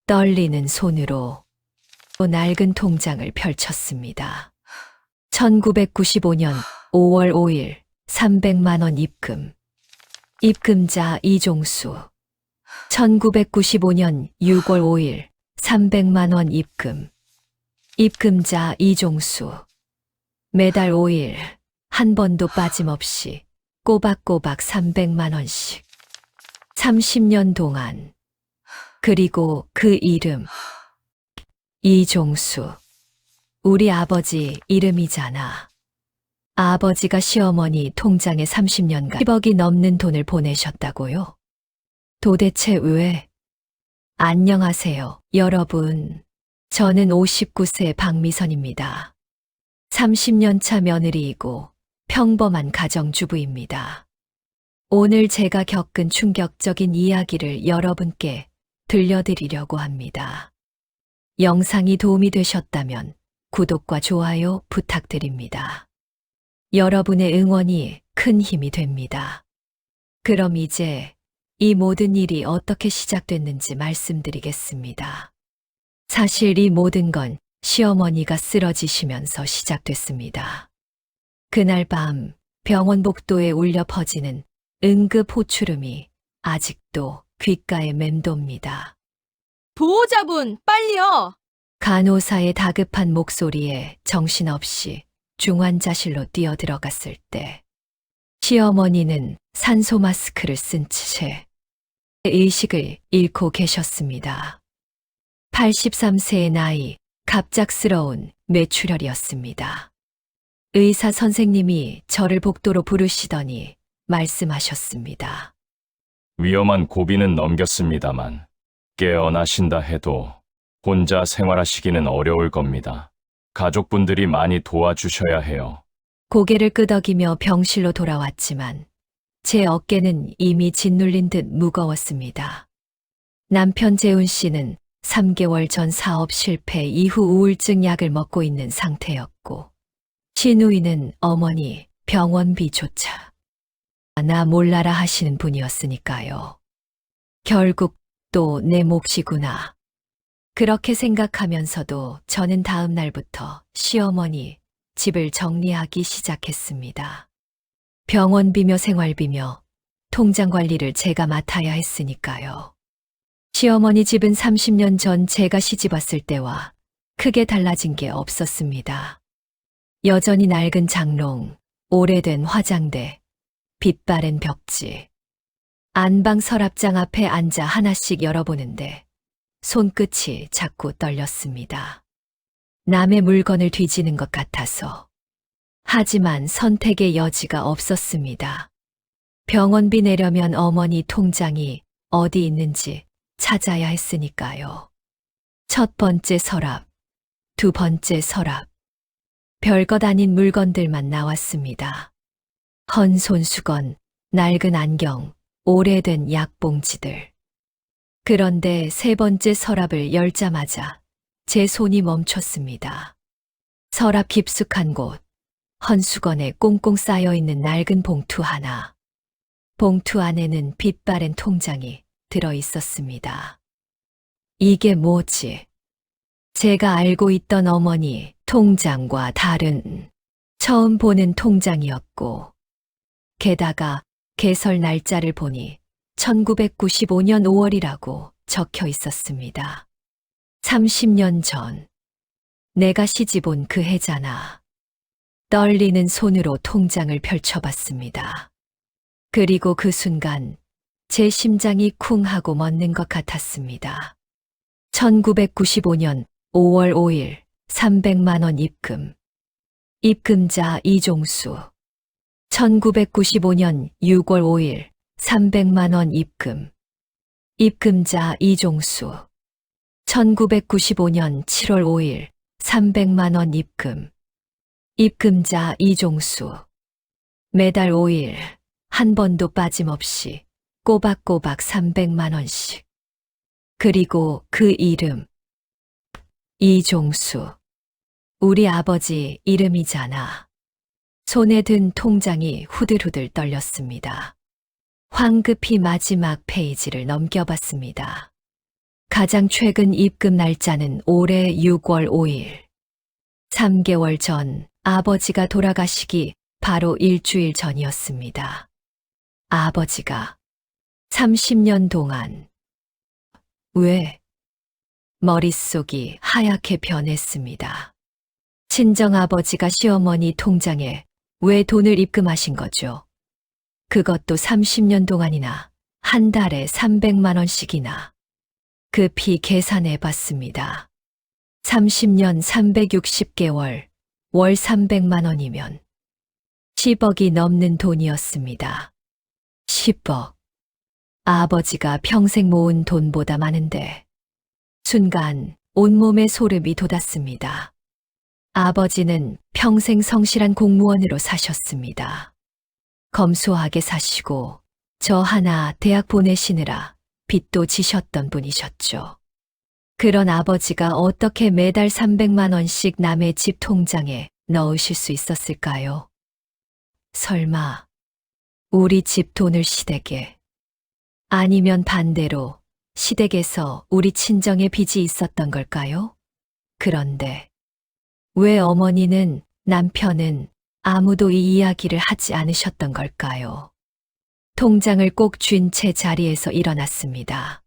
떨리는 손으로 낡은 통장을 펼쳤습니다. 1995년 5월 5일 300만 원 입금. 입금자 이종수. 1995년 6월 5일 300만 원 입금. 입금자 이종수. 매달 5일 한 번도 빠짐없이 꼬박꼬박 300만 원씩. 30년 동안. 그리고 그 이름. 이종수. 우리 아버지 이름이잖아. 아버지가 시어머니 통장에 30년간 10억이 넘는 돈을 보내셨다고요? 도대체 왜? 안녕하세요, 여러분. 저는 59세 박미선입니다. 30년 차 며느리이고 평범한 가정주부입니다. 오늘 제가 겪은 충격적인 이야기를 여러분께 들려드리려고 합니다. 영상이 도움이 되셨다면 구독과 좋아요 부탁드립니다. 여러분의 응원이 큰 힘이 됩니다. 그럼 이제 이 모든 일이 어떻게 시작됐는지 말씀드리겠습니다. 사실 이 모든 건 시어머니가 쓰러지시면서 시작됐습니다. 그날 밤 병원 복도에 울려 퍼지는 응급 호출음이 아직도 귓가에 맴돕니다. 보호자분, 빨리요! 간호사의 다급한 목소리에 정신없이 중환자실로 뛰어들어갔을 때 시어머니는 산소 마스크를 쓴 채 의식을 잃고 계셨습니다. 83세의 나이, 갑작스러운 뇌출혈이었습니다. 의사 선생님이 저를 복도로 부르시더니 말씀하셨습니다. 위험한 고비는 넘겼습니다만 깨어나신다 해도 혼자 생활하시기는 어려울 겁니다. 가족분들이 많이 도와주셔야 해요. 고개를 끄덕이며 병실로 돌아왔지만 제 어깨는 이미 짓눌린 듯 무거웠습니다. 남편 재훈 씨는 3개월 전 사업 실패 이후 우울증 약을 먹고 있는 상태였고 시누이는 어머니 병원비조차 나 몰라라 하시는 분이었으니까요. 결국 또 내 몫이구나. 그렇게 생각하면서도 저는 다음 날부터 시어머니 집을 정리하기 시작했습니다. 병원비며 생활비며 통장 관리를 제가 맡아야 했으니까요. 시어머니 집은 30년 전 제가 시집 왔을 때와 크게 달라진 게 없었습니다. 여전히 낡은 장롱, 오래된 화장대, 빛바랜 벽지. 안방 서랍장 앞에 앉아 하나씩 열어보는데 손끝이 자꾸 떨렸습니다. 남의 물건을 뒤지는 것 같아서. 하지만 선택의 여지가 없었습니다. 병원비 내려면 어머니 통장이 어디 있는지 찾아야 했으니까요. 첫 번째 서랍, 두 번째 서랍. 별것 아닌 물건들만 나왔습니다. 헌 손수건, 낡은 안경, 오래된 약봉지들. 그런데 세 번째 서랍을 열자마자 제 손이 멈췄습니다. 서랍 깊숙한 곳, 헌 수건에 꽁꽁 쌓여있는 낡은 봉투 하나. 봉투 안에는 빛바랜 통장이 들어 있었습니다. 이게 뭐지? 제가 알고 있던 어머니 통장과 다른 처음 보는 통장이었고 게다가 개설 날짜를 보니 1995년 5월이라고 적혀 있었습니다. 30년 전. 내가 시집 온 그 해잖아. 떨리는 손으로 통장을 펼쳐봤습니다. 그리고 그 순간 제 심장이 쿵 하고 멎는 것 같았습니다. 1995년 5월 5일 300만 원 입금. 입금자 이종수. 1995년 6월 5일 300만 원 입금. 입금자 이종수. 1995년 7월 5일 300만 원 입금. 입금자 이종수. 매달 5일 한 번도 빠짐없이 꼬박꼬박 300만 원씩. 그리고 그 이름. 이종수. 우리 아버지 이름이잖아. 손에 든 통장이 후들후들 떨렸습니다. 황급히 마지막 페이지를 넘겨봤습니다. 가장 최근 입금 날짜는 올해 6월 5일. 3개월 전 아버지가 돌아가시기 바로 일주일 전이었습니다. 아버지가 30년 동안 왜? 머릿속이 하얗게 변했습니다. 친정아버지가 시어머니 통장에 왜 돈을 입금하신 거죠? 그것도 30년 동안이나 한 달에 300만 원씩이나. 급히 계산해 봤습니다. 30년 360개월, 월 300만 원이면 10억이 넘는 돈이었습니다. 10억. 아버지가 평생 모은 돈보다 많은데 순간 온몸에 소름이 돋았습니다. 아버지는 평생 성실한 공무원으로 사셨습니다. 검소하게 사시고 저 하나 대학 보내시느라 빚도 지셨던 분이셨죠. 그런 아버지가 어떻게 매달 300만 원씩 남의 집 통장에 넣으실 수 있었을까요? 설마 우리 집 돈을 시댁에, 아니면 반대로 시댁에서 우리 친정에 빚이 있었던 걸까요? 그런데 왜 어머니는, 남편은 아무도 이 이야기를 하지 않으셨던 걸까요? 통장을 꼭 쥔 채 자리에서 일어났습니다.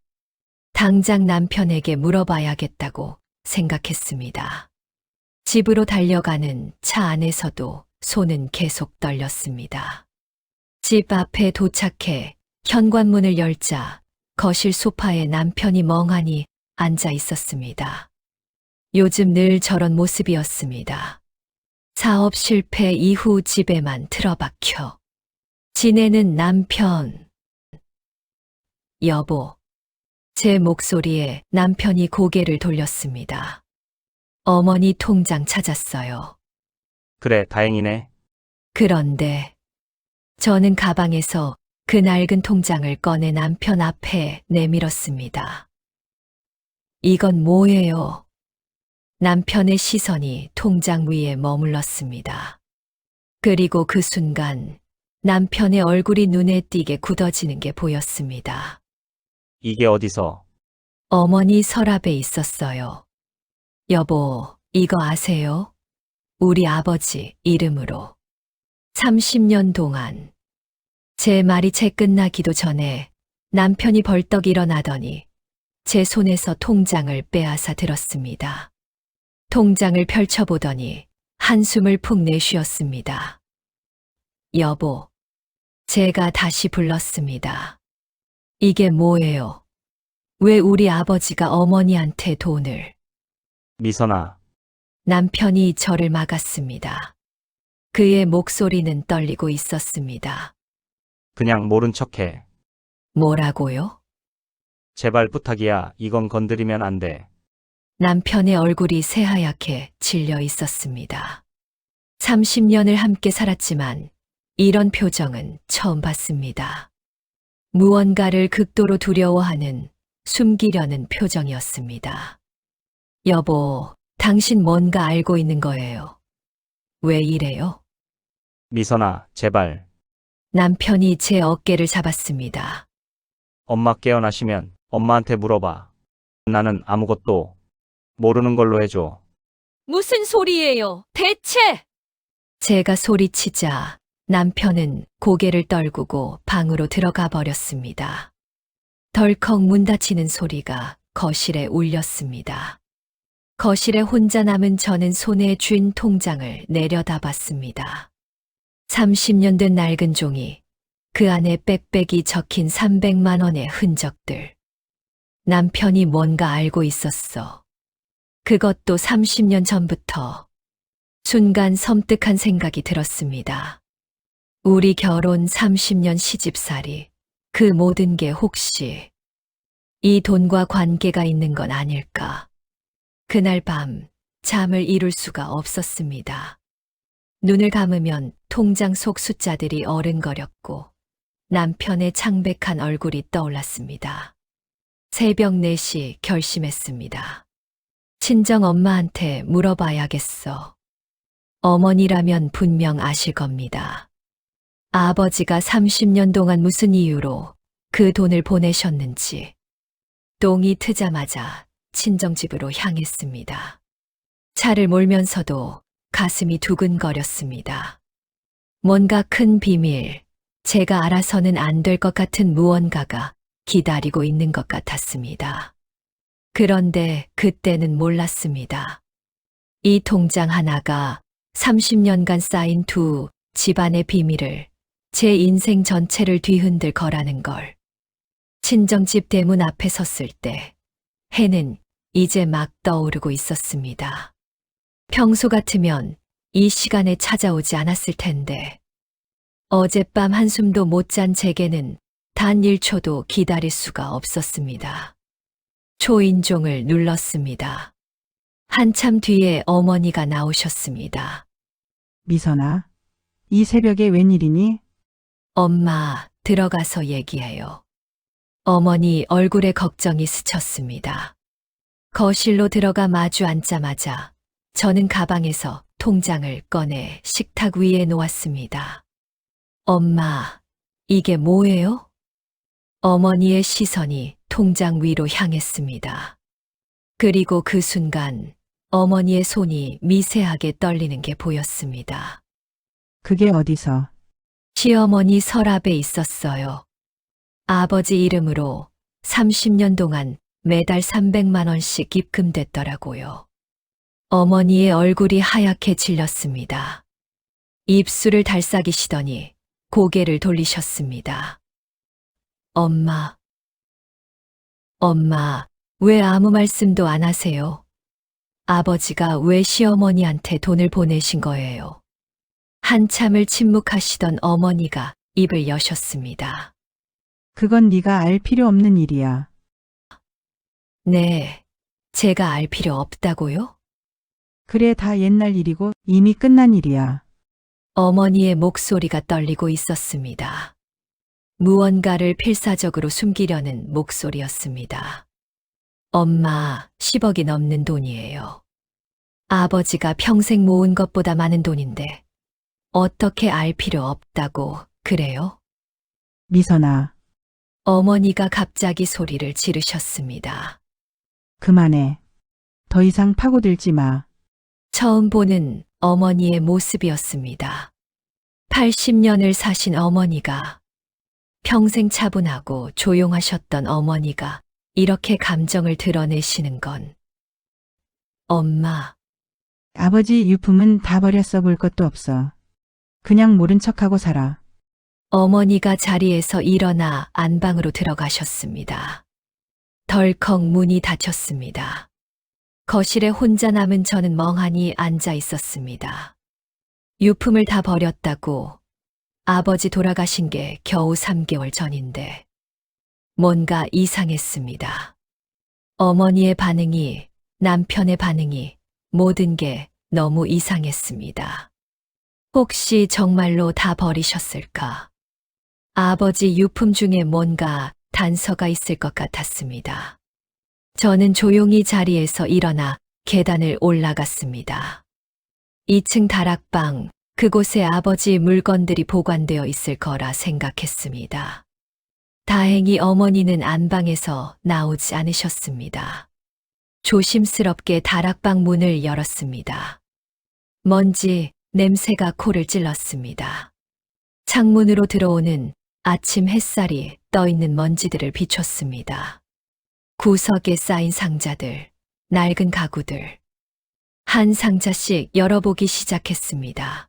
당장 남편에게 물어봐야겠다고 생각했습니다. 집으로 달려가는 차 안에서도 손은 계속 떨렸습니다. 집 앞에 도착해 현관문을 열자 거실 소파에 남편이 멍하니 앉아 있었습니다. 요즘 늘 저런 모습이었습니다. 사업 실패 이후 집에만 틀어박혀 지내는 남편. 여보. 제 목소리에 남편이 고개를 돌렸습니다. 어머니 통장 찾았어요. 그래, 다행이네. 그런데 저는 가방에서 그 낡은 통장을 꺼내 남편 앞에 내밀었습니다. 이건 뭐예요? 남편의 시선이 통장 위에 머물렀습니다. 그리고 그 순간 남편의 얼굴이 눈에 띄게 굳어지는 게 보였습니다. 이게 어디서? 어머니 서랍에 있었어요. 여보, 이거 아세요? 우리 아버지 이름으로. 30년 동안. 제 말이 채 끝나기도 전에 남편이 벌떡 일어나더니 제 손에서 통장을 빼앗아 들었습니다. 통장을 펼쳐보더니 한숨을 푹 내쉬었습니다. 여보. 제가 다시 불렀습니다. 이게 뭐예요? 왜 우리 아버지가 어머니한테 돈을? 미선아, 남편이 저를 막았습니다. 그의 목소리는 떨리고 있었습니다. 그냥 모른 척해. 뭐라고요? 제발 부탁이야. 이건 건드리면 안 돼. 남편의 얼굴이 새하얗게 질려 있었습니다. 30년을 함께 살았지만 이런 표정은 처음 봤습니다. 무언가를 극도로 두려워하는, 숨기려는 표정이었습니다. 여보, 당신 뭔가 알고 있는 거예요. 왜 이래요? 미선아, 제발. 남편이 제 어깨를 잡았습니다. 엄마 깨어나시면 엄마한테 물어봐. 나는 아무것도 모르는 걸로 해줘. 무슨 소리예요, 대체? 제가 소리치자 남편은 고개를 떨구고 방으로 들어가 버렸습니다. 덜컥 문 닫히는 소리가 거실에 울렸습니다. 거실에 혼자 남은 저는 손에 쥔 통장을 내려다봤습니다. 30년 된 낡은 종이, 그 안에 빽빽이 적힌 300만 원의 흔적들. 남편이 뭔가 알고 있었어. 그것도 30년 전부터. 순간 섬뜩한 생각이 들었습니다. 우리 결혼 30년 시집살이, 그 모든 게 혹시 이 돈과 관계가 있는 건 아닐까? 그날 밤 잠을 이룰 수가 없었습니다. 눈을 감으면 통장 속 숫자들이 어른거렸고 남편의 창백한 얼굴이 떠올랐습니다. 새벽 4시 결심했습니다. 친정 엄마한테 물어봐야겠어. 어머니라면 분명 아실 겁니다. 아버지가 30년 동안 무슨 이유로 그 돈을 보내셨는지. 똥이 트자마자 친정집으로 향했습니다. 차를 몰면서도 가슴이 두근거렸습니다. 뭔가 큰 비밀, 제가 알아서는 안 될 것 같은 무언가가 기다리고 있는 것 같았습니다. 그런데 그때는 몰랐습니다. 이 통장 하나가 30년간 쌓인 두 집안의 비밀을, 제 인생 전체를 뒤흔들 거라는 걸. 친정집 대문 앞에 섰을 때 해는 이제 막 떠오르고 있었습니다. 평소 같으면 이 시간에 찾아오지 않았을 텐데 어젯밤 한숨도 못 잔 제게는 단 1초도 기다릴 수가 없었습니다. 초인종을 눌렀습니다. 한참 뒤에 어머니가 나오셨습니다. 미선아, 이 새벽에 웬일이니? 엄마, 들어가서 얘기해요. 어머니 얼굴에 걱정이 스쳤습니다. 거실로 들어가 마주 앉자마자 저는 가방에서 통장을 꺼내 식탁 위에 놓았습니다. 엄마, 이게 뭐예요? 어머니의 시선이 통장 위로 향했습니다. 그리고 그 순간 어머니의 손이 미세하게 떨리는 게 보였습니다. 그게 어디서? 시어머니 서랍에 있었어요. 아버지 이름으로 30년 동안 매달 300만 원씩 입금됐더라고요. 어머니의 얼굴이 하얗게 질렸습니다. 입술을 달싹이시더니 고개를 돌리셨습니다. 엄마, 왜 아무 말씀도 안 하세요? 아버지가 왜 시어머니한테 돈을 보내신 거예요? 한참을 침묵하시던 어머니가 입을 여셨습니다. 그건 네가 알 필요 없는 일이야. 네, 제가 알 필요 없다고요? 그래, 다 옛날 일이고 이미 끝난 일이야. 어머니의 목소리가 떨리고 있었습니다. 무언가를 필사적으로 숨기려는 목소리였습니다. 엄마, 10억이 넘는 돈이에요. 아버지가 평생 모은 것보다 많은 돈인데 어떻게 알 필요 없다고 그래요? 미선아, 어머니가 갑자기 소리를 지르셨습니다. 그만해. 더 이상 파고들지 마. 처음 보는 어머니의 모습이었습니다. 80년을 사신 어머니가, 평생 차분하고 조용하셨던 어머니가 이렇게 감정을 드러내시는 건. 엄마, 아버지 유품은 다 버렸어. 볼 것도 없어. 그냥 모른 척하고 살아. 어머니가 자리에서 일어나 안방으로 들어가셨습니다. 덜컥 문이 닫혔습니다. 거실에 혼자 남은 저는 멍하니 앉아 있었습니다. 유품을 다 버렸다고, 아버지 돌아가신 게 겨우 3개월 전인데 뭔가 이상했습니다. 어머니의 반응이, 남편의 반응이, 모든 게 너무 이상했습니다. 혹시 정말로 다 버리셨을까? 아버지 유품 중에 뭔가 단서가 있을 것 같았습니다. 저는 조용히 자리에서 일어나 계단을 올라갔습니다. 2층 다락방, 그곳에 아버지 물건들이 보관되어 있을 거라 생각했습니다. 다행히 어머니는 안방에서 나오지 않으셨습니다. 조심스럽게 다락방 문을 열었습니다. 먼지, 냄새가 코를 찔렀습니다. 창문으로 들어오는 아침 햇살이 떠있는 먼지들을 비췄습니다. 구석에 쌓인 상자들, 낡은 가구들. 한 상자씩 열어보기 시작했습니다.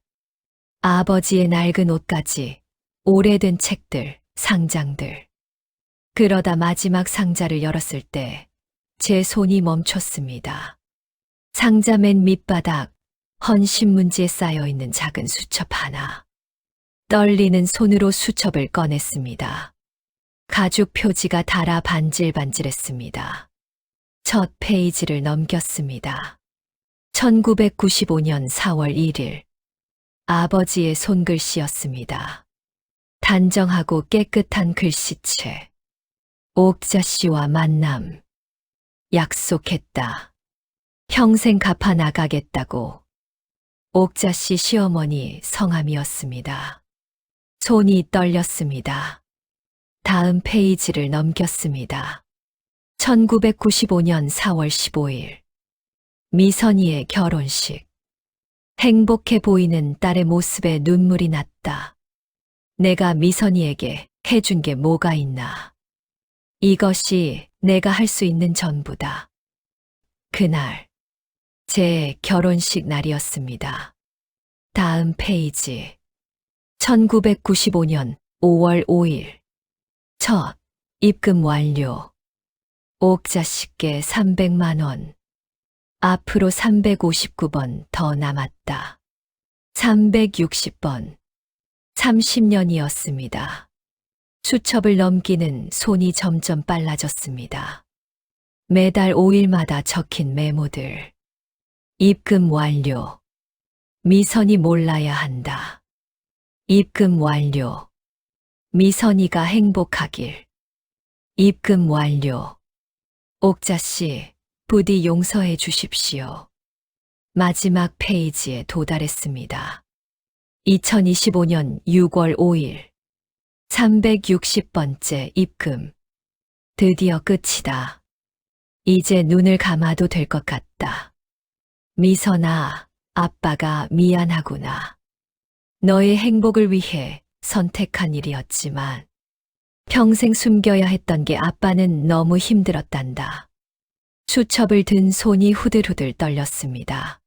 아버지의 낡은 옷까지, 오래된 책들, 상장들. 그러다 마지막 상자를 열었을 때 제 손이 멈췄습니다. 상자 맨 밑바닥, 헌 신문지에 쌓여있는 작은 수첩 하나. 떨리는 손으로 수첩을 꺼냈습니다. 가죽 표지가 달아 반질반질했습니다. 첫 페이지를 넘겼습니다. 1995년 4월 1일. 아버지의 손글씨였습니다. 단정하고 깨끗한 글씨체. 옥자 씨와 만남. 약속했다. 평생 갚아 나가겠다고. 옥자 씨 시어머니 성함이었습니다. 손이 떨렸습니다. 다음 페이지를 넘겼습니다. 1995년 4월 15일. 미선이의 결혼식. 행복해 보이는 딸의 모습에 눈물이 났다. 내가 미선이에게 해준 게 뭐가 있나. 이것이 내가 할 수 있는 전부다. 그날, 제 결혼식 날이었습니다. 다음 페이지. 1995년 5월 5일. 첫 입금 완료. 옥자 씨께 300만 원. 앞으로 359번 더 남았다. 360번. 30년이었습니다. 수첩을 넘기는 손이 점점 빨라졌습니다. 매달 5일마다 적힌 메모들. 입금 완료. 미선이 몰라야 한다. 입금 완료. 미선이가 행복하길. 입금 완료. 옥자 씨, 부디 용서해 주십시오. 마지막 페이지에 도달했습니다. 2025년 6월 5일. 360번째 입금. 드디어 끝이다. 이제 눈을 감아도 될 것 같다. 미선아, 아빠가 미안하구나. 너의 행복을 위해 선택한 일이었지만 평생 숨겨야 했던 게 아빠는 너무 힘들었단다. 수첩을 든 손이 후들후들 떨렸습니다.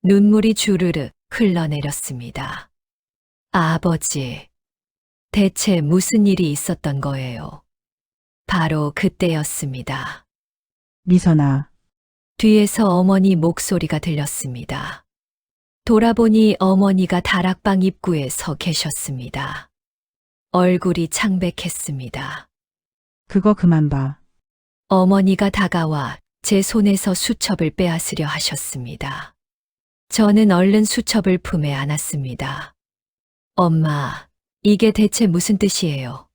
눈물이 주르르 흘러내렸습니다. 아버지, 대체 무슨 일이 있었던 거예요? 바로 그때였습니다. 미선아, 뒤에서 어머니 목소리가 들렸습니다. 돌아보니 어머니가 다락방 입구에 서 계셨습니다. 얼굴이 창백했습니다. 그거 그만 봐. 어머니가 다가와 제 손에서 수첩을 빼앗으려 하셨습니다. 저는 얼른 수첩을 품에 안았습니다. 엄마, 이게 대체 무슨 뜻이에요?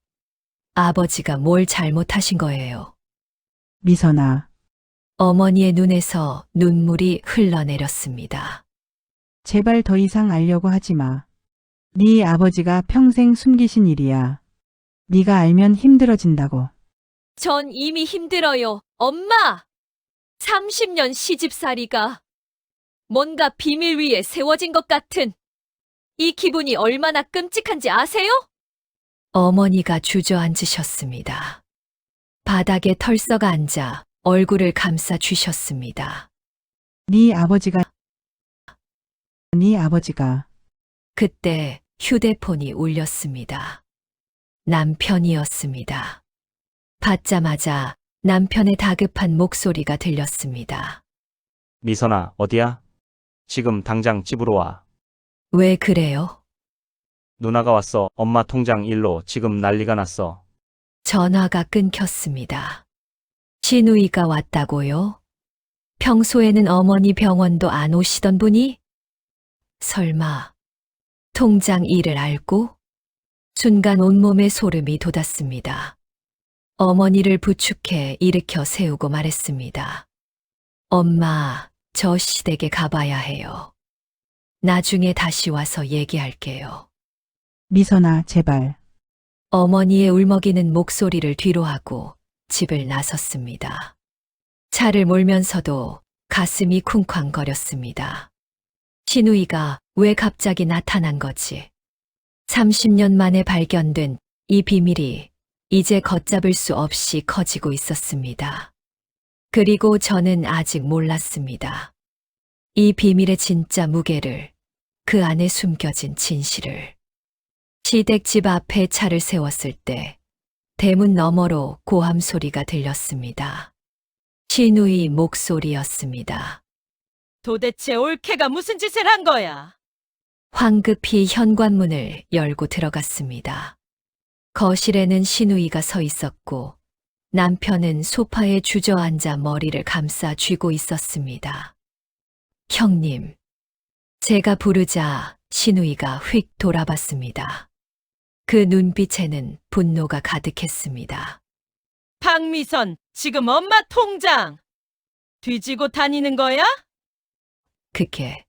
아버지가 뭘 잘못하신 거예요? 미선아, 어머니의 눈에서 눈물이 흘러내렸습니다. 제발 더 이상 알려고 하지 마. 네 아버지가 평생 숨기신 일이야. 네가 알면 힘들어진다고. 전 이미 힘들어요. 엄마! 30년 시집살이가 뭔가 비밀 위에 세워진 것 같은 이 기분이 얼마나 끔찍한지 아세요? 어머니가 주저앉으셨습니다. 바닥에 털썩 앉아 얼굴을 감싸 주셨습니다. 네 아버지가 그때 휴대폰이 울렸습니다. 남편이었습니다. 받자마자 남편의 다급한 목소리가 들렸습니다. 미선아, 어디야? 지금 당장 집으로 와. 왜 그래요? 누나가 왔어. 엄마 통장 일로 지금 난리가 났어. 전화가 끊겼습니다. 신우이가 왔다고요? 평소에는 어머니 병원도 안 오시던 분이? 설마 통장 일을 알고? 순간 온몸에 소름이 돋았습니다. 어머니를 부축해 일으켜 세우고 말했습니다. 엄마, 저 시댁에 가봐야 해요. 나중에 다시 와서 얘기할게요. 미선아, 제발. 어머니의 울먹이는 목소리를 뒤로하고 집을 나섰습니다. 차를 몰면서도 가슴이 쿵쾅거렸습니다. 신우이가 왜 갑자기 나타난 거지? 30년 만에 발견된 이 비밀이 이제 걷잡을 수 없이 커지고 있었습니다. 그리고 저는 아직 몰랐습니다. 이 비밀의 진짜 무게를, 그 안에 숨겨진 진실을. 시댁집 앞에 차를 세웠을 때 대문 너머로 고함 소리가 들렸습니다. 신우이 목소리였습니다. 도대체 올케가 무슨 짓을 한 거야? 황급히 현관문을 열고 들어갔습니다. 거실에는 신우이가 서 있었고 남편은 소파에 주저앉아 머리를 감싸 쥐고 있었습니다. 형님, 제가 부르자 신우이가 휙 돌아봤습니다. 그 눈빛에는 분노가 가득했습니다. 박미선, 지금 엄마 통장 뒤지고 다니는 거야? 그게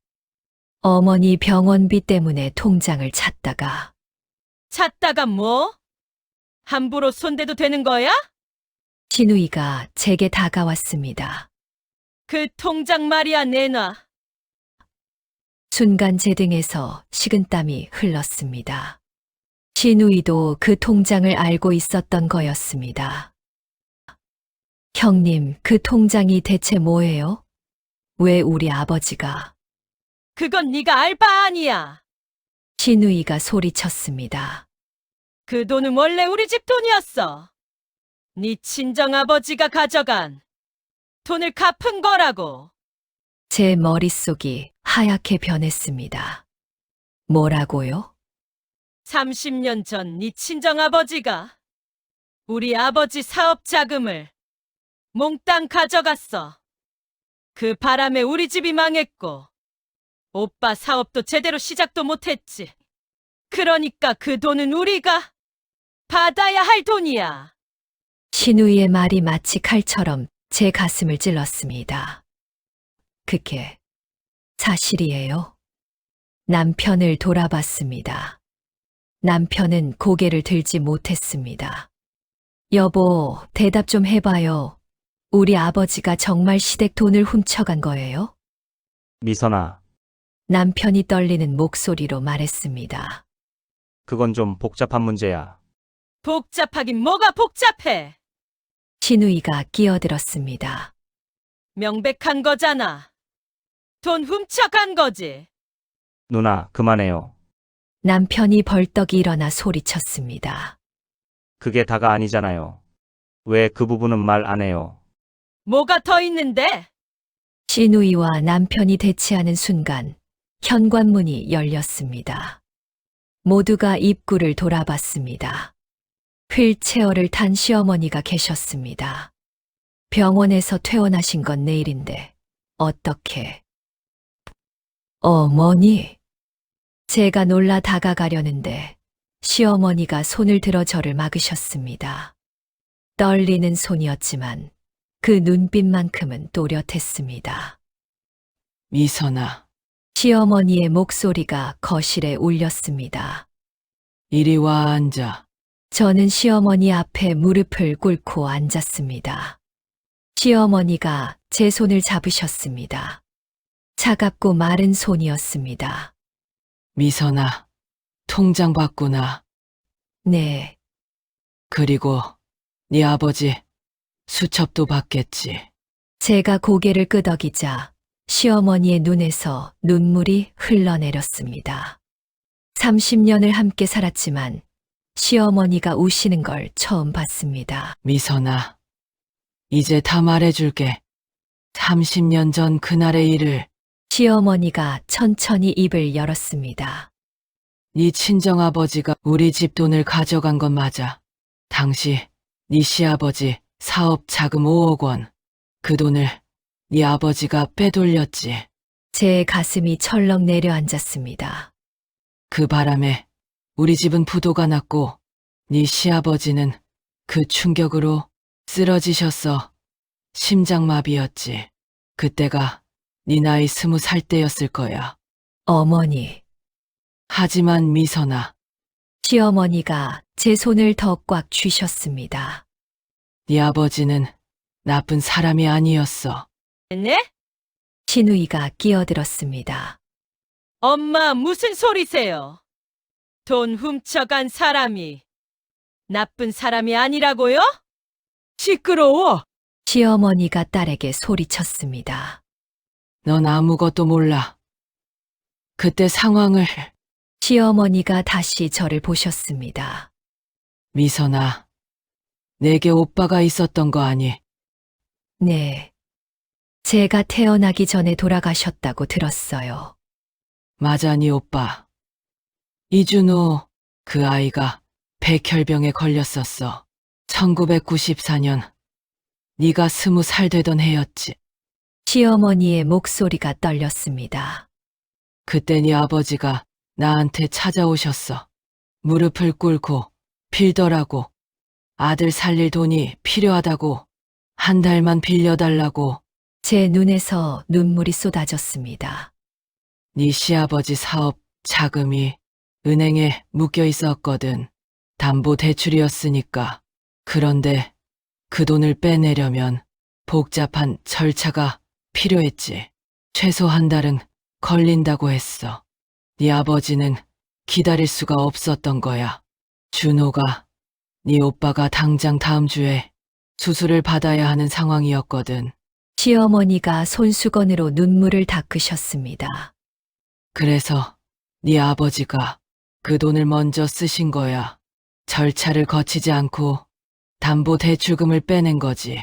어머니 병원비 때문에 통장을 찾다가 찾다가 뭐? 함부로 손대도 되는 거야? 신우이가 제게 다가왔습니다. 그 통장 말이야 내놔. 순간 제 등에서 식은땀이 흘렀습니다. 신우이도 그 통장을 알고 있었던 거였습니다. 형님, 그 통장이 대체 뭐예요? 왜 우리 아버지가? 그건 네가 알 바 아니야. 신우이가 소리쳤습니다. 그 돈은 원래 우리 집 돈이었어. 네 친정아버지가 가져간 돈을 갚은 거라고. 제 머릿속이 하얗게 변했습니다. 뭐라고요? 30년 전 네 친정아버지가 우리 아버지 사업 자금을 몽땅 가져갔어. 그 바람에 우리 집이 망했고 오빠 사업도 제대로 시작도 못했지. 그러니까 그 돈은 우리가 받아야 할 돈이야. 신우이의 말이 마치 칼처럼 제 가슴을 찔렀습니다. 그게 사실이에요? 남편을 돌아봤습니다. 남편은 고개를 들지 못했습니다. 여보, 대답 좀 해봐요. 우리 아버지가 정말 시댁 돈을 훔쳐간 거예요? 미선아, 남편이 떨리는 목소리로 말했습니다. 그건 좀 복잡한 문제야. 복잡하긴 뭐가 복잡해. 신우이가 끼어들었습니다. 명백한 거잖아. 돈 훔쳐간 거지. 누나, 그만해요. 남편이 벌떡 일어나 소리쳤습니다. 그게 다가 아니잖아요. 왜 그 부분은 말 안 해요? 뭐가 더 있는데? 신우이와 남편이 대치하는 순간 현관문이 열렸습니다. 모두가 입구를 돌아봤습니다. 휠체어를 탄 시어머니가 계셨습니다. 병원에서 퇴원하신 건 내일인데 어떻게? 어머니? 제가 놀라 다가가려는데 시어머니가 손을 들어 저를 막으셨습니다. 떨리는 손이었지만 그 눈빛만큼은 또렷했습니다. 미선아, 시어머니의 목소리가 거실에 울렸습니다. 이리 와 앉아. 저는 시어머니 앞에 무릎을 꿇고 앉았습니다. 시어머니가 제 손을 잡으셨습니다. 차갑고 마른 손이었습니다. 미선아, 통장 받구나. 네, 그리고 네 아버지 수첩도 받겠지. 제가 고개를 끄덕이자 시어머니의 눈에서 눈물이 흘러내렸습니다. 30년을 함께 살았지만 시어머니가 우시는 걸 처음 봤습니다. 미선아, 이제 다 말해줄게. 30년 전 그날의 일을. 시어머니가 천천히 입을 열었습니다. 네 친정아버지가 우리 집 돈을 가져간 건 맞아. 당시 네 시아버지 사업 자금 5억 원. 그 돈을 네 아버지가 빼돌렸지. 제 가슴이 철렁 내려앉았습니다. 그 바람에 우리 집은 부도가 났고 네 시아버지는 그 충격으로 쓰러지셨어. 심장마비였지. 그때가 네 나이 20살 때였을 거야. 어머니, 하지만 미선아, 시어머니가 제 손을 더 꽉 쥐셨습니다. 네 아버지는 나쁜 사람이 아니었어. 네? 신우이가 끼어들었습니다. 엄마 무슨 소리세요? 돈 훔쳐간 사람이 나쁜 사람이 아니라고요? 시끄러워. 시어머니가 딸에게 소리쳤습니다. 넌 아무것도 몰라. 그때 상황을. 시어머니가 다시 저를 보셨습니다. 미선아, 내게 오빠가 있었던 거 아니? 네. 제가 태어나기 전에 돌아가셨다고 들었어요. 맞아, 네 오빠. 이준호, 그 아이가 백혈병에 걸렸었어. 1994년. 네가 20살 되던 해였지. 시어머니의 목소리가 떨렸습니다. 그때 네 아버지가 나한테 찾아오셨어. 무릎을 꿇고 빌더라고. 아들 살릴 돈이 필요하다고. 한 달만 빌려달라고. 제 눈에서 눈물이 쏟아졌습니다. 네 시아버지 사업 자금이 은행에 묶여 있었거든. 담보 대출이었으니까. 그런데 그 돈을 빼내려면 복잡한 절차가 필요했지. 최소 한 달은 걸린다고 했어. 네 아버지는 기다릴 수가 없었던 거야. 준호가, 네 오빠가 당장 다음 주에 수술을 받아야 하는 상황이었거든. 시어머니가 손수건으로 눈물을 닦으셨습니다. 그래서 네 아버지가 그 돈을 먼저 쓰신 거야. 절차를 거치지 않고 담보대출금을 빼낸 거지.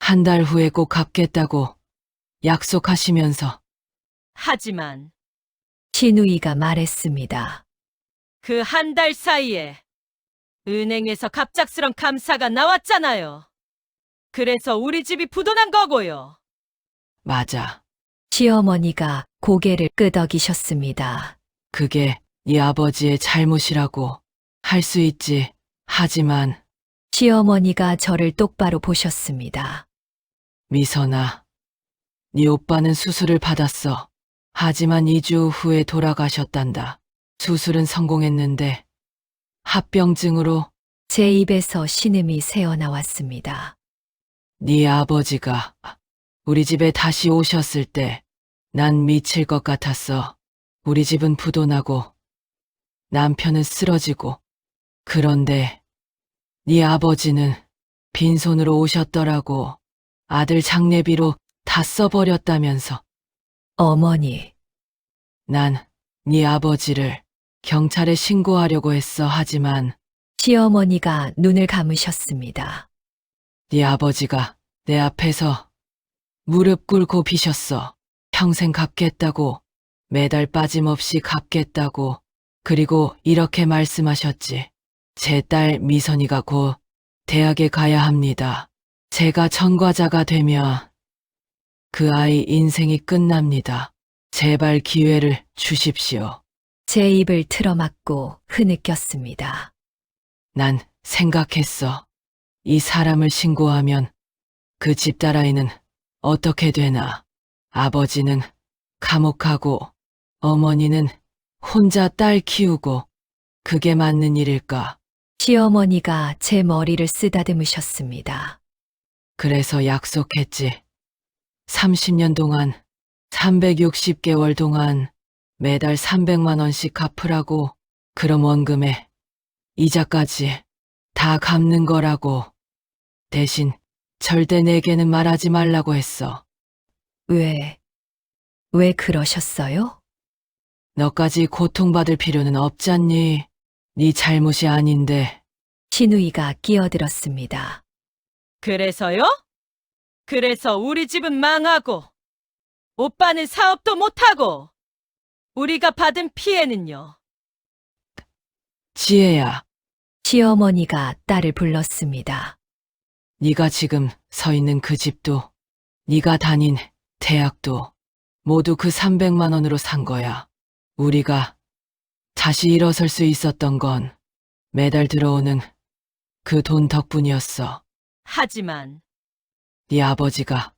한 달 후에 꼭 갚겠다고 약속하시면서. 하지만 신우이가 말했습니다. 그 한 달 사이에 은행에서 갑작스런 감사가 나왔잖아요. 그래서 우리 집이 부도난 거고요. 맞아. 시어머니가 고개를 끄덕이셨습니다. 그게 네 아버지의 잘못이라고 할 수 있지. 하지만 시어머니가 저를 똑바로 보셨습니다. 미선아, 네 오빠는 수술을 받았어. 하지만 2주 후에 돌아가셨단다. 수술은 성공했는데 합병증으로 제 입에서 신음이 새어나왔습니다. 네 아버지가 우리 집에 다시 오셨을 때 난 미칠 것 같았어. 우리 집은 부도나고 남편은 쓰러지고. 그런데 네 아버지는 빈손으로 오셨더라고. 아들 장례비로 다 써버렸다면서. 어머니, 난 네 아버지를 경찰에 신고하려고 했어. 하지만 시어머니가 눈을 감으셨습니다. 네 아버지가 내 앞에서 무릎 꿇고 비셨어. 평생 갚겠다고, 매달 빠짐없이 갚겠다고. 그리고 이렇게 말씀하셨지. 제 딸 미선이가 곧 대학에 가야 합니다. 제가 전과자가 되면 그 아이 인생이 끝납니다. 제발 기회를 주십시오. 제 입을 틀어막고 흐느꼈습니다. 난 생각했어. 이 사람을 신고하면 그 집 딸아이는 어떻게 되나. 아버지는 감옥 가고 어머니는 혼자 딸 키우고. 그게 맞는 일일까? 시어머니가 제 머리를 쓰다듬으셨습니다. 그래서 약속했지. 30년 동안 360개월 동안 매달 300만 원씩 갚으라고. 그럼 원금에 이자까지 다 갚는 거라고. 대신 절대 내게는 말하지 말라고 했어. 왜 그러셨어요? 너까지 고통받을 필요는 없잖니. 네 잘못이 아닌데. 신우이가 끼어들었습니다. 그래서요? 그래서 우리 집은 망하고 오빠는 사업도 못하고 우리가 받은 피해는요. 지혜야, 시어머니가 딸을 불렀습니다. 네가 지금 서 있는 그 집도 네가 다닌 대학도 모두 그 300만 원으로 산 거야. 우리가 다시 일어설 수 있었던 건 매달 들어오는 그 돈 덕분이었어. 하지만 네 아버지가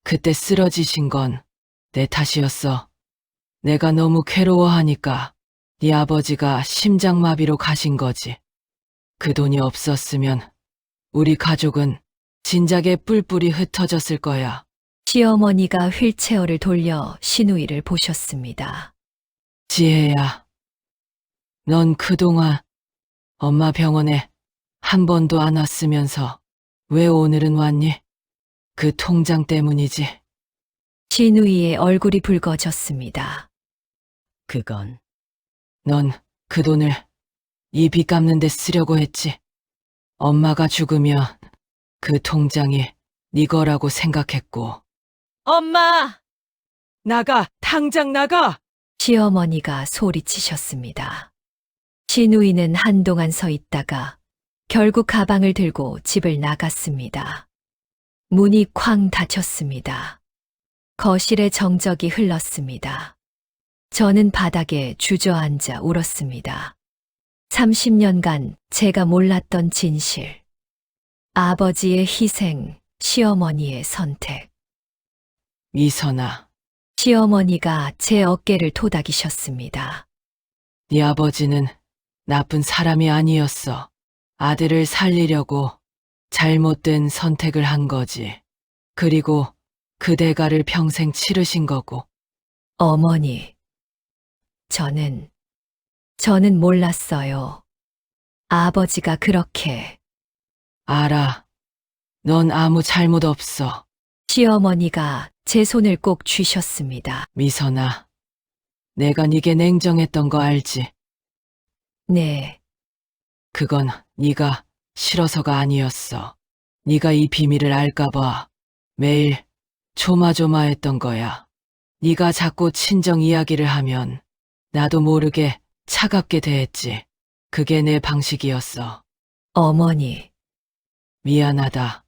그때 쓰러지신 건 내 탓이었어. 내가 너무 괴로워하니까 네 아버지가 심장마비로 가신 거지. 그 돈이 없었으면 우리 가족은 진작에 뿔뿔이 흩어졌을 거야. 시어머니가 휠체어를 돌려 신우이를 보셨습니다. 지혜야, 넌 그동안 엄마 병원에 한 번도 안 왔으면서 왜 오늘은 왔니? 그 통장 때문이지. 신우이의 얼굴이 붉어졌습니다. 그건 넌 그 돈을 이 빚 갚는 데 쓰려고 했지. 엄마가 죽으면 그 통장이 네 거라고 생각했고. 엄마! 나가! 당장 나가! 시어머니가 소리치셨습니다. 신우이는 한동안 서 있다가 결국 가방을 들고 집을 나갔습니다. 문이 쾅 닫혔습니다. 거실에 정적이 흘렀습니다. 저는 바닥에 주저앉아 울었습니다. 30년간 제가 몰랐던 진실. 아버지의 희생, 시어머니의 선택. 미선아, 시어머니가 제 어깨를 토닥이셨습니다. 네 아버지는 나쁜 사람이 아니었어. 아들을 살리려고 잘못된 선택을 한 거지. 그리고 그 대가를 평생 치르신 거고. 어머니, 저는 몰랐어요. 아버지가 그렇게. 알아. 넌 아무 잘못 없어. 시어머니가 제 손을 꼭 쥐셨습니다. 미선아, 내가 네게 냉정했던 거 알지? 네, 그건 네가 싫어서가 아니었어. 네가 이 비밀을 알까봐 매일 조마조마했던 거야. 네가 자꾸 친정 이야기를 하면 나도 모르게 차갑게 대했지. 그게 내 방식이었어. 어머니, 미안하다.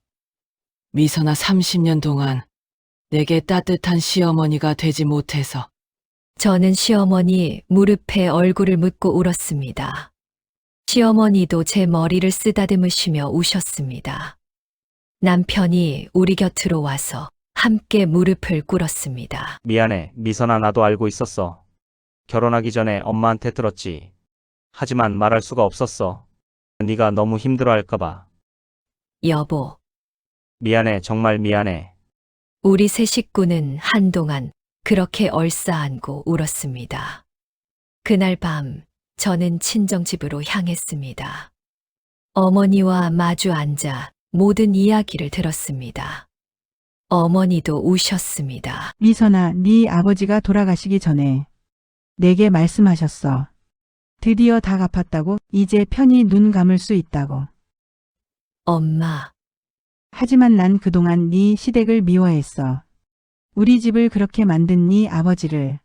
미선아, 30년 동안 내게 따뜻한 시어머니가 되지 못해서. 저는 시어머니 무릎에 얼굴을 묻고 울었습니다. 시어머니도 제 머리를 쓰다듬으시며 우셨습니다. 남편이 우리 곁으로 와서 함께 무릎을 꿇었습니다. 미안해. 미선아, 나도 알고 있었어. 결혼하기 전에 엄마한테 들었지. 하지만 말할 수가 없었어. 네가 너무 힘들어할까봐. 여보, 미안해. 정말 미안해. 우리 세 식구는 한동안 그렇게 얼싸안고 울었습니다. 그날 밤 저는 친정집으로 향했습니다. 어머니와 마주 앉아 모든 이야기를 들었습니다. 어머니도 우셨습니다. 미선아, 네 아버지가 돌아가시기 전에 내게 말씀하셨어. 드디어 다 갚았다고, 이제 편히 눈 감을 수 있다고. 엄마, 하지만 난 그동안 네 시댁을 미워했어. 우리 집을 그렇게 만든 네 아버지를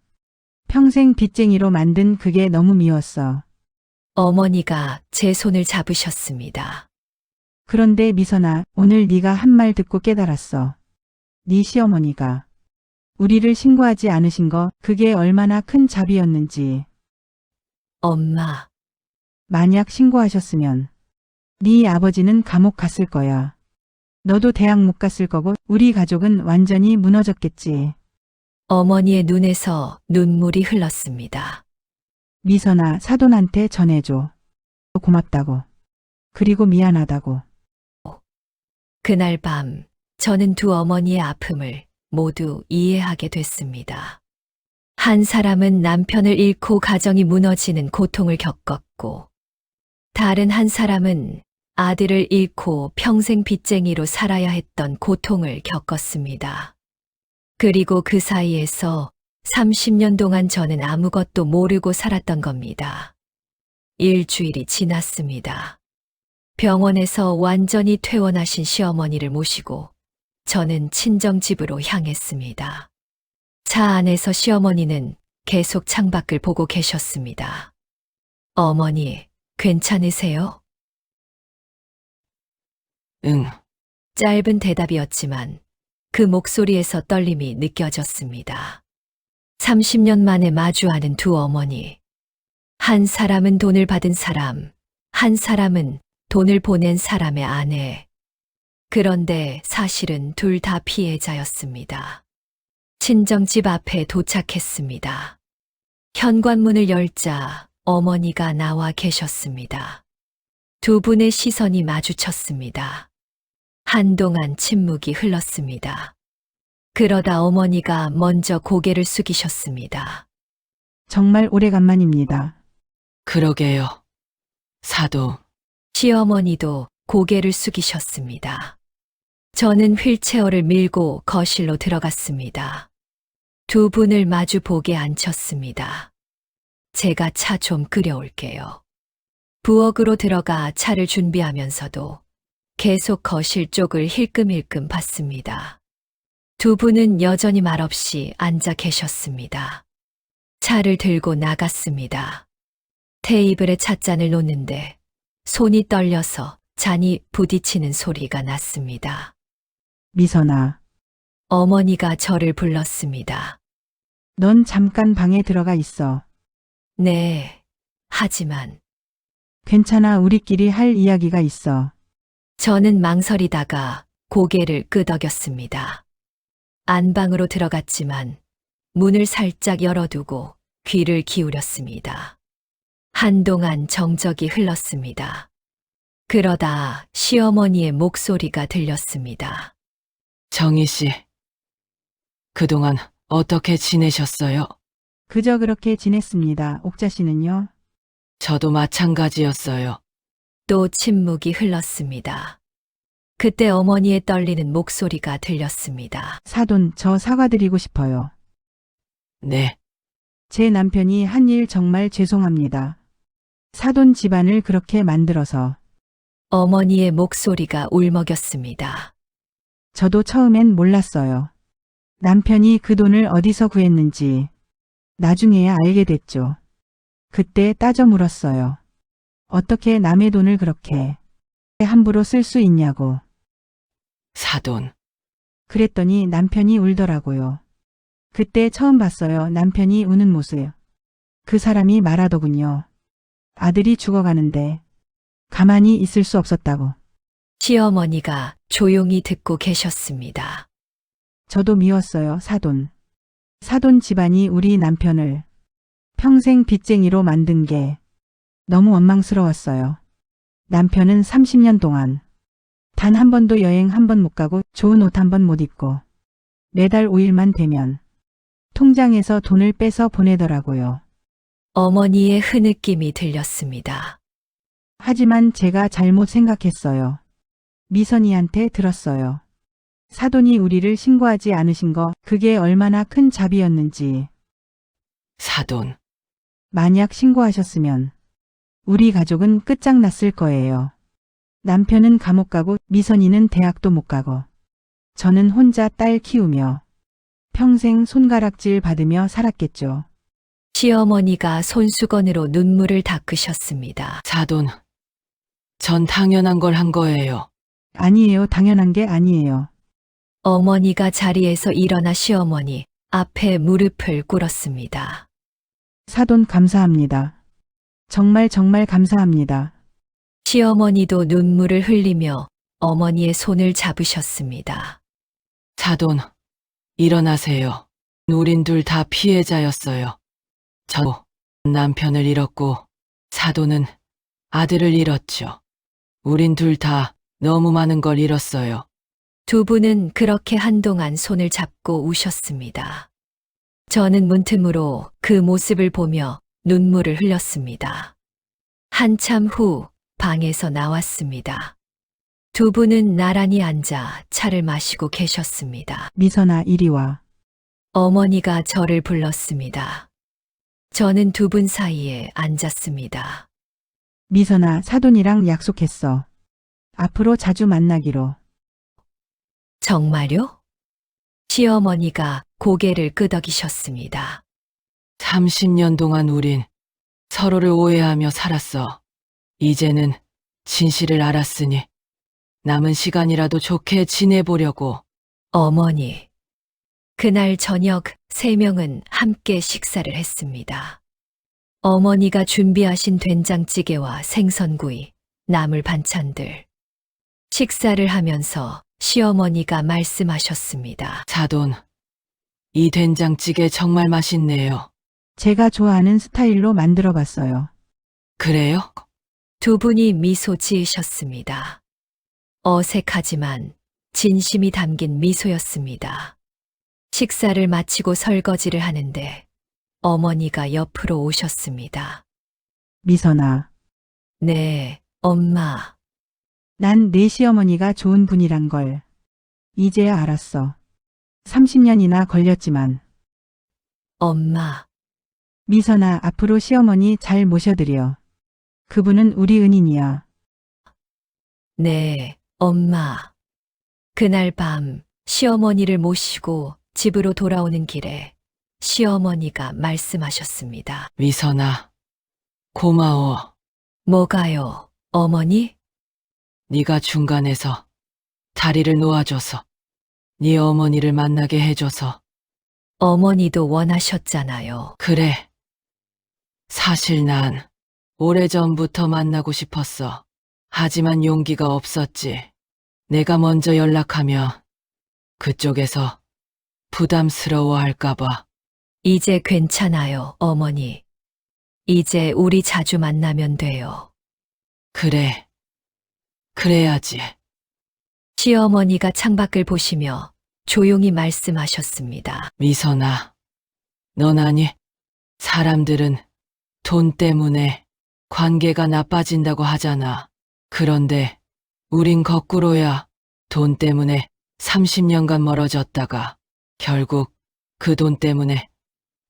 평생 빚쟁이로 만든 그게 너무 미웠어. 어머니가 제 손을 잡으셨습니다. 그런데 미선아, 오늘 네가 한 말 듣고 깨달았어. 네 시어머니가 우리를 신고하지 않으신 거, 그게 얼마나 큰 자비였는지. 엄마, 만약 신고하셨으면 네 아버지는 감옥 갔을 거야. 너도 대학 못 갔을 거고 우리 가족은 완전히 무너졌겠지. 어머니의 눈에서 눈물이 흘렀습니다. 미선아, 사돈한테 전해줘. 고맙다고. 그리고 미안하다고. 그날 밤 저는 두 어머니의 아픔을 모두 이해하게 됐습니다. 한 사람은 남편을 잃고 가정이 무너지는 고통을 겪었고, 다른 한 사람은 아들을 잃고 평생 빚쟁이로 살아야 했던 고통을 겪었습니다. 그리고 그 사이에서 30년 동안 저는 아무것도 모르고 살았던 겁니다. 일주일이 지났습니다. 병원에서 완전히 퇴원하신 시어머니를 모시고 저는 친정집으로 향했습니다. 차 안에서 시어머니는 계속 창밖을 보고 계셨습니다. 어머니, 괜찮으세요? 응, 짧은 대답이었지만 그 목소리에서 떨림이 느껴졌습니다. 30년 만에 마주하는 두 어머니. 한 사람은 돈을 받은 사람, 한 사람은 돈을 보낸 사람의 아내. 그런데 사실은 둘 다 피해자였습니다. 친정집 앞에 도착했습니다. 현관문을 열자 어머니가 나와 계셨습니다. 두 분의 시선이 마주쳤습니다. 한동안 침묵이 흘렀습니다. 그러다 어머니가 먼저 고개를 숙이셨습니다. 정말 오래간만입니다. 그러게요. 사돈, 시어머니도 고개를 숙이셨습니다. 저는 휠체어를 밀고 거실로 들어갔습니다. 두 분을 마주 보게 앉혔습니다. 제가 차 좀 끓여올게요. 부엌으로 들어가 차를 준비하면서도 계속 거실 쪽을 힐끔힐끔 봤습니다. 두 분은 여전히 말없이 앉아 계셨습니다. 차를 들고 나갔습니다. 테이블에 찻잔을 놓는데 손이 떨려서 잔이 부딪히는 소리가 났습니다. 미선아, 어머니가 저를 불렀습니다. 넌 잠깐 방에 들어가 있어. 네, 하지만 괜찮아, 우리끼리 할 이야기가 있어. 저는 망설이다가 고개를 끄덕였습니다. 안방으로 들어갔지만 문을 살짝 열어두고 귀를 기울였습니다. 한동안 정적이 흘렀습니다. 그러다 시어머니의 목소리가 들렸습니다. 정희 씨, 그동안 어떻게 지내셨어요? 그저 그렇게 지냈습니다. 옥자 씨는요? 저도 마찬가지였어요. 또 침묵이 흘렀습니다. 그때 어머니의 떨리는 목소리가 들렸습니다. 사돈, 저 사과드리고 싶어요. 네, 제 남편이 한 일 정말 죄송합니다. 사돈 집안을 그렇게 만들어서 어머니의 목소리가 울먹였습니다. 저도 처음엔 몰랐어요. 남편이 그 돈을 어디서 구했는지 나중에야 알게 됐죠. 그때 따져 물었어요. 어떻게 남의 돈을 그렇게 함부로 쓸 수 있냐고. 사돈. 그랬더니 남편이 울더라고요. 그때 처음 봤어요. 남편이 우는 모습. 그 사람이 말하더군요. 아들이 죽어가는데 가만히 있을 수 없었다고. 시어머니가 조용히 듣고 계셨습니다. 저도 미웠어요, 사돈. 사돈 집안이 우리 남편을 평생 빚쟁이로 만든 게 너무 원망스러웠어요. 남편은 30년 동안 단 한 번도 여행 한 번 못 가고 좋은 옷 한 번 못 입고 매달 5일만 되면 통장에서 돈을 빼서 보내더라고요. 어머니의 흐느낌이 들렸습니다. 하지만 제가 잘못 생각했어요. 미선이한테 들었어요. 사돈이 우리를 신고하지 않으신 거 그게 얼마나 큰 자비였는지. 사돈. 만약 신고하셨으면 우리 가족은 끝장났을 거예요. 남편은 감옥 가고 미선이는 대학도 못 가고 저는 혼자 딸 키우며 평생 손가락질 받으며 살았겠죠. 시어머니가 손수건으로 눈물을 닦으셨습니다. 사돈. 전 당연한 걸 한 거예요. 아니에요. 당연한 게 아니에요. 어머니가 자리에서 일어나 시어머니 앞에 무릎을 꿇었습니다. 사돈 감사합니다. 정말 정말 감사합니다. 시어머니도 눈물을 흘리며 어머니의 손을 잡으셨습니다. 사돈. 일어나세요. 우린 둘 다 피해자였어요. 저 남편을 잃었고 사돈은 아들을 잃었죠. 우린 둘 다 너무 많은 걸 잃었어요. 두 분은 그렇게 한동안 손을 잡고 우셨습니다. 저는 문틈으로 그 모습을 보며 눈물을 흘렸습니다. 한참 후 방에서 나왔습니다. 두 분은 나란히 앉아 차를 마시고 계셨습니다. 미선아, 이리 와. 어머니가 저를 불렀습니다. 저는 두 분 사이에 앉았습니다. 미선아, 사돈이랑 약속했어. 앞으로 자주 만나기로. 정말요? 시어머니가 고개를 끄덕이셨습니다. 30년 동안 우린 서로를 오해하며 살았어. 이제는 진실을 알았으니 남은 시간이라도 좋게 지내보려고. 어머니. 그날 저녁 세 명은 함께 식사를 했습니다. 어머니가 준비하신 된장찌개와 생선구이, 나물 반찬들. 식사를 하면서 시어머니가 말씀하셨습니다. 사돈. 이 된장찌개 정말 맛있네요. 제가 좋아하는 스타일로 만들어 봤어요. 그래요? 두 분이 미소 지으셨습니다. 어색하지만 진심이 담긴 미소였습니다. 식사를 마치고 설거지를 하는데 어머니가 옆으로 오셨습니다. 미선아, 네, 엄마. 난 내 시어머니가 좋은 분이란 걸 이제야 알았어. 30년이나 걸렸지만. 엄마. 미선아, 앞으로 시어머니 잘 모셔드려. 그분은 우리 은인이야. 네, 엄마. 그날 밤 시어머니를 모시고 집으로 돌아오는 길에 시어머니가 말씀하셨습니다. 미선아. 고마워. 뭐가요, 어머니? 네가 중간에서 다리를 놓아줘서, 네 어머니를 만나게 해줘서. 어머니도 원하셨잖아요. 그래. 사실 난 오래전부터 만나고 싶었어. 하지만 용기가 없었지. 내가 먼저 연락하면 그쪽에서 부담스러워할까봐. 이제 괜찮아요, 어머니. 이제 우리 자주 만나면 돼요. 그래. 그래야지. 시어머니가 창밖을 보시며 조용히 말씀하셨습니다. 미선아, 넌 아니? 사람들은 돈 때문에 관계가 나빠진다고 하잖아. 그런데 우린 거꾸로야. 돈 때문에 30년간 멀어졌다가 결국 그 돈 때문에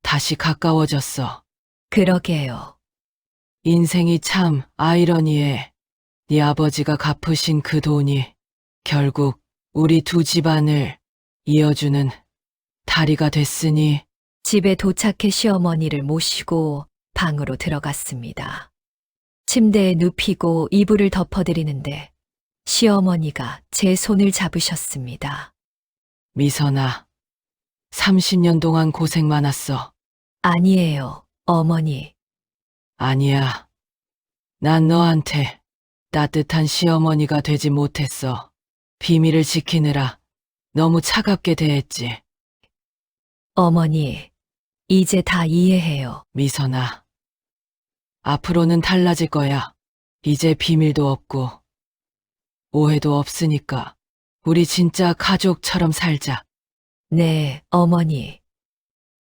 다시 가까워졌어. 그러게요. 인생이 참 아이러니해. 네 아버지가 갚으신 그 돈이 결국 우리 두 집안을 이어주는 다리가 됐으니. 집에 도착해 시어머니를 모시고 방으로 들어갔습니다. 침대에 눕히고 이불을 덮어드리는데 시어머니가 제 손을 잡으셨습니다. 미선아, 30년 동안 고생 많았어. 아니에요, 어머니. 아니야. 난 너한테 따뜻한 시어머니가 되지 못했어. 비밀을 지키느라 너무 차갑게 대했지. 어머니, 이제 다 이해해요. 미선아, 앞으로는 달라질 거야. 이제 비밀도 없고 오해도 없으니까 우리 진짜 가족처럼 살자. 네, 어머니.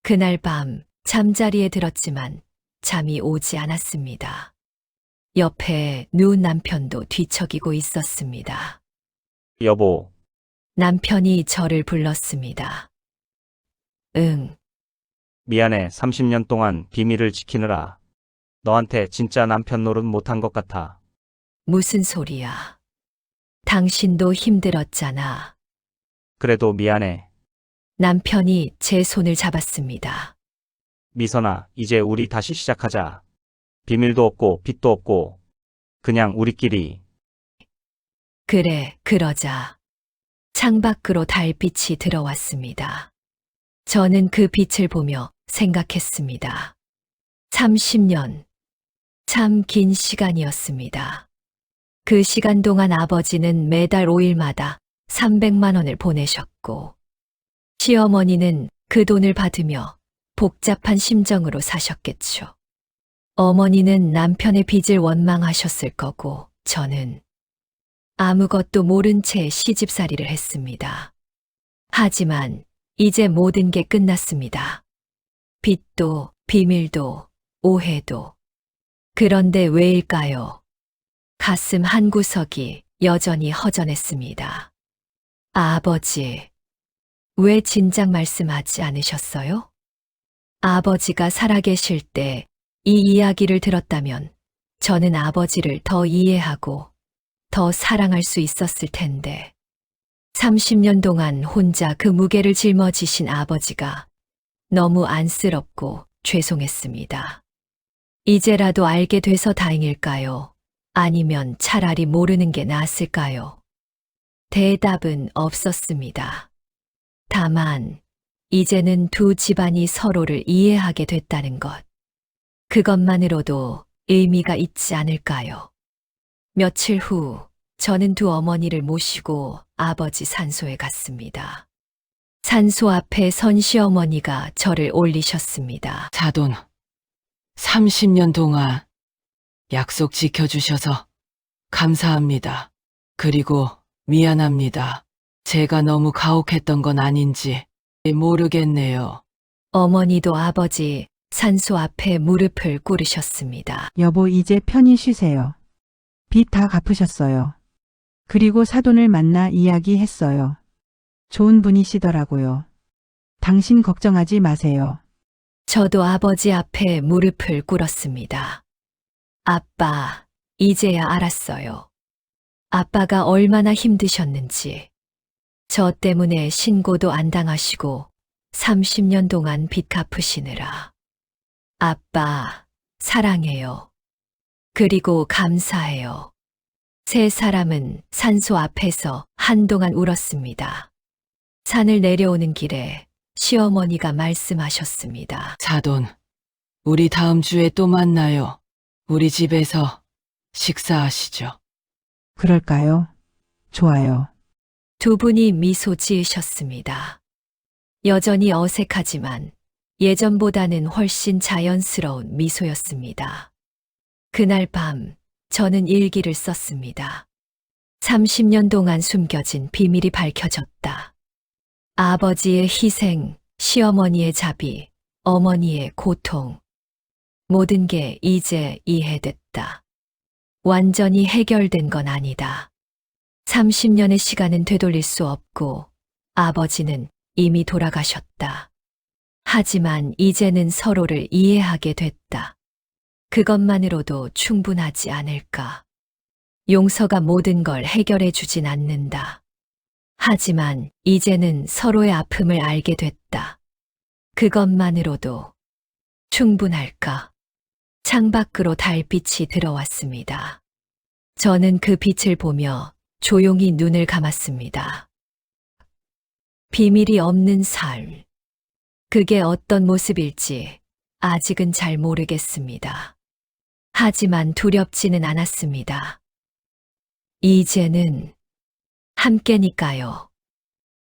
그날 밤 잠자리에 들었지만 잠이 오지 않았습니다. 옆에 누운 남편도 뒤척이고 있었습니다. 여보, 남편이 저를 불렀습니다. 응, 미안해. 30년 동안 비밀을 지키느라 너한테 진짜 남편 노릇 못한 것 같아. 무슨 소리야. 당신도 힘들었잖아. 그래도 미안해. 남편이 제 손을 잡았습니다. 미선아, 이제 우리 다시 시작하자. 비밀도 없고 빚도 없고 그냥 우리끼리. 그래, 그러자. 창밖으로 달빛이 들어왔습니다. 저는 그 빛을 보며 생각했습니다. 30년. 참 긴 시간이었습니다. 그 시간 동안 아버지는 매달 5일마다 300만 원을 보내셨고, 시어머니는 그 돈을 받으며 복잡한 심정으로 사셨겠죠. 어머니는 남편의 빚을 원망하셨을 거고, 저는 아무것도 모른 채 시집살이를 했습니다. 하지만 이제 모든 게 끝났습니다. 빚도, 비밀도, 오해도. 그런데 왜일까요? 가슴 한구석이 여전히 허전했습니다. 아버지, 왜 진작 말씀하지 않으셨어요? 아버지가 살아계실 때 이 이야기를 들었다면 저는 아버지를 더 이해하고 더 사랑할 수 있었을 텐데. 30년 동안 혼자 그 무게를 짊어지신 아버지가 너무 안쓰럽고 죄송했습니다. 이제라도 알게 돼서 다행일까요? 아니면 차라리 모르는 게 나았을까요? 대답은 없었습니다. 다만 이제는 두 집안이 서로를 이해하게 됐다는 것. 그것만으로도 의미가 있지 않을까요? 며칠 후 저는 두 어머니를 모시고 아버지 산소에 갔습니다. 산소 앞에 선 시어머니가 저를 올리셨습니다. 사돈, 30년 동안 약속 지켜주셔서 감사합니다. 그리고 미안합니다. 제가 너무 가혹했던 건 아닌지 모르겠네요. 어머니도 아버지 산소 앞에 무릎을 꿇으셨습니다. 여보, 이제 편히 쉬세요. 빚 다 갚으셨어요. 그리고 사돈을 만나 이야기했어요. 좋은 분이시더라고요. 당신 걱정하지 마세요. 저도 아버지 앞에 무릎을 꿇었습니다. 아빠, 이제야 알았어요. 아빠가 얼마나 힘드셨는지. 저 때문에 신고도 안 당하시고 30년 동안 빚 갚으시느라. 아빠, 사랑해요. 그리고 감사해요. 세 사람은 산소 앞에서 한동안 울었습니다. 산을 내려오는 길에 시어머니가 말씀하셨습니다. 사돈, 우리 다음 주에 또 만나요. 우리 집에서 식사하시죠. 그럴까요? 좋아요. 두 분이 미소 지으셨습니다. 여전히 어색하지만 예전보다는 훨씬 자연스러운 미소였습니다. 그날 밤 저는 일기를 썼습니다. 30년 동안 숨겨진 비밀이 밝혀졌다. 아버지의 희생, 시어머니의 자비, 어머니의 고통. 모든 게 이제 이해됐다. 완전히 해결된 건 아니다. 30년의 시간은 되돌릴 수 없고 아버지는 이미 돌아가셨다. 하지만 이제는 서로를 이해하게 됐다. 그것만으로도 충분하지 않을까. 용서가 모든 걸 해결해 주진 않는다. 하지만 이제는 서로의 아픔을 알게 됐다. 그것만으로도 충분할까? 창밖으로 달빛이 들어왔습니다. 저는 그 빛을 보며 조용히 눈을 감았습니다. 비밀이 없는 삶. 그게 어떤 모습일지 아직은 잘 모르겠습니다. 하지만 두렵지는 않았습니다. 이제는 함께니까요.